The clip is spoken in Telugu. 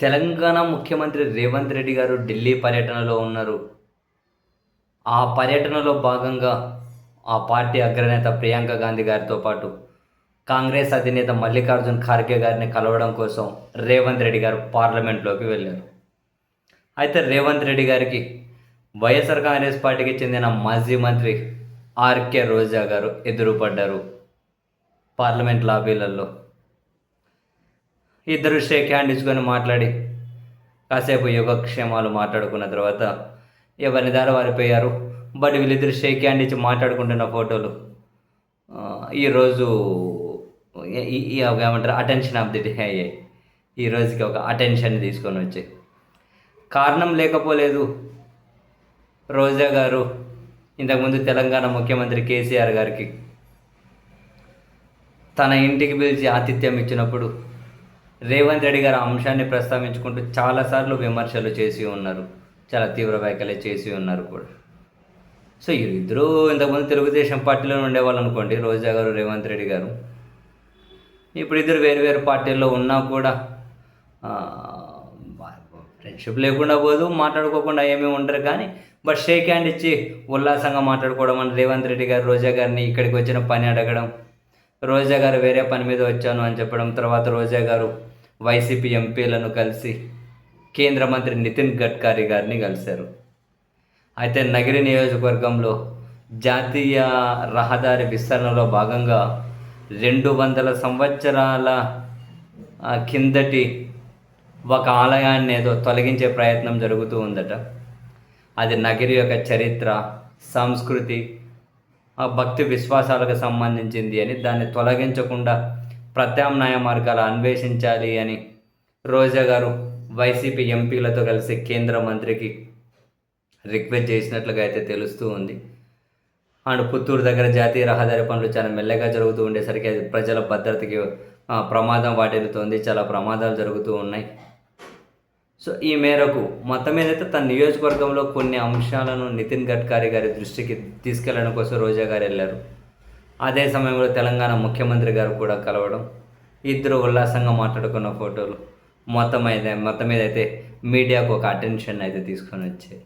తెలంగాణ ముఖ్యమంత్రి రేవంత్ రెడ్డి గారు ఢిల్లీ పర్యటనలో ఉన్నారు. ఆ పర్యటనలో భాగంగా ఆ పార్టీ అగ్రనేత ప్రియాంక గాంధీ గారితో పాటు కాంగ్రెస్ అధినేత మల్లికార్జున్ ఖార్గే గారిని కలవడం కోసం రేవంత్ రెడ్డి గారు పార్లమెంట్లోకి వెళ్ళారు. అయితే రేవంత్ రెడ్డి గారికి వైఎస్ఆర్ కాంగ్రెస్ పార్టీకి చెందిన మాజీ మంత్రి ఆర్కే రోజా గారు ఎదురుపడ్డారు పార్లమెంట్ లాబీలలో. ఇద్దరు షేక్ హ్యాండ్ ఇచ్చుకొని మాట్లాడి కాసేపు యోగక్షేమాలు మాట్లాడుకున్న తర్వాత ఎవరిని దారి వారిపోయారు. బట్ వీళ్ళిద్దరు షేక్ హ్యాండ్ ఇచ్చి మాట్లాడుకుంటున్న ఫోటోలు ఈరోజు ఏమంటారు అటెన్షన్ ఆఫ్ ది డే అయ్యాయి. ఈ రోజుకి ఒక అటెన్షన్ తీసుకొని వచ్చాయి. కారణం లేకపోలేదు. రోజా గారు ఇంతకుముందు తెలంగాణ ముఖ్యమంత్రి కేసీఆర్ గారికి తన ఇంటికి పిలిచి ఆతిథ్యం ఇచ్చినప్పుడు రేవంత్ రెడ్డి గారు అంశాన్ని ప్రస్తావించుకుంటూ చాలాసార్లు విమర్శలు చేసి ఉన్నారు, చాలా తీవ్ర వ్యాఖ్యలు చేసి ఉన్నారు కూడా. సో ఇద్దరు ఇంతకుముందు తెలుగుదేశం పార్టీలో ఉండేవాళ్ళు అనుకోండి, రోజా గారు రేవంత్ రెడ్డి గారు. ఇప్పుడు ఇద్దరు వేరు వేరు పార్టీల్లో ఉన్నా కూడా ఫ్రెండ్షిప్ లేకుండా పోదు, మాట్లాడుకోకుండా ఏమీ ఉండరు. కానీ బట్ షేక్ హ్యాండ్ ఇచ్చి ఉల్లాసంగా మాట్లాడుకోవడం అని రేవంత్ రెడ్డి గారు రోజా గారిని ఇక్కడికి వచ్చిన పని అడగడం, రోజా గారు వేరే పని మీద వచ్చాను అని చెప్పడం, తర్వాత రోజా గారు వైసీపీ ఎంపీలను కలిసి కేంద్ర మంత్రి నితిన్ గడ్కరీ గారిని కలిశారు. అయితే నగిరి నియోజకవర్గంలో జాతీయ రహదారి విస్తరణలో భాగంగా 200 సంవత్సరాల కిందటి ఒక ఆలయాన్ని ఏదో తొలగించే ప్రయత్నం జరుగుతూ ఉందట. అది నగిరి యొక్క చరిత్ర, సంస్కృతి, భక్తి విశ్వాసాలకు సంబంధించింది అని, దాన్ని తొలగించకుండా ప్రత్యామ్నాయ మార్గాలు అన్వేషించాలి అని రోజా గారు వైసీపీ ఎంపీలతో కలిసి కేంద్ర మంత్రికి రిక్వెస్ట్ చేసినట్లుగా అయితే తెలుస్తూ ఉంది. అండ్ పుత్తూరు దగ్గర జాతీయ రహదారి పనులు చాలా మెల్లగా జరుగుతూ ఉండేసరికి అది ప్రజల భద్రతకి ప్రమాదం వాటిల్లుతోంది, చాలా ప్రమాదాలు జరుగుతూ ఉన్నాయి. సో ఈ మేరకు మొత్తం మీదైతే తన నియోజకవర్గంలో కొన్ని అంశాలను నితిన్ గడ్కరీ గారి దృష్టికి తీసుకెళ్లడం కోసం రోజా గారు వెళ్ళారు. అదే సమయంలో తెలంగాణ ముఖ్యమంత్రి గారు కూడా కలవడం, ఇద్దరు ఉల్లాసంగా మాట్లాడుకున్న ఫోటోలు మొత్తం మీద అయితే మీడియాకు ఒక అటెన్షన్ అయితే తీసుకొని వచ్చాయి.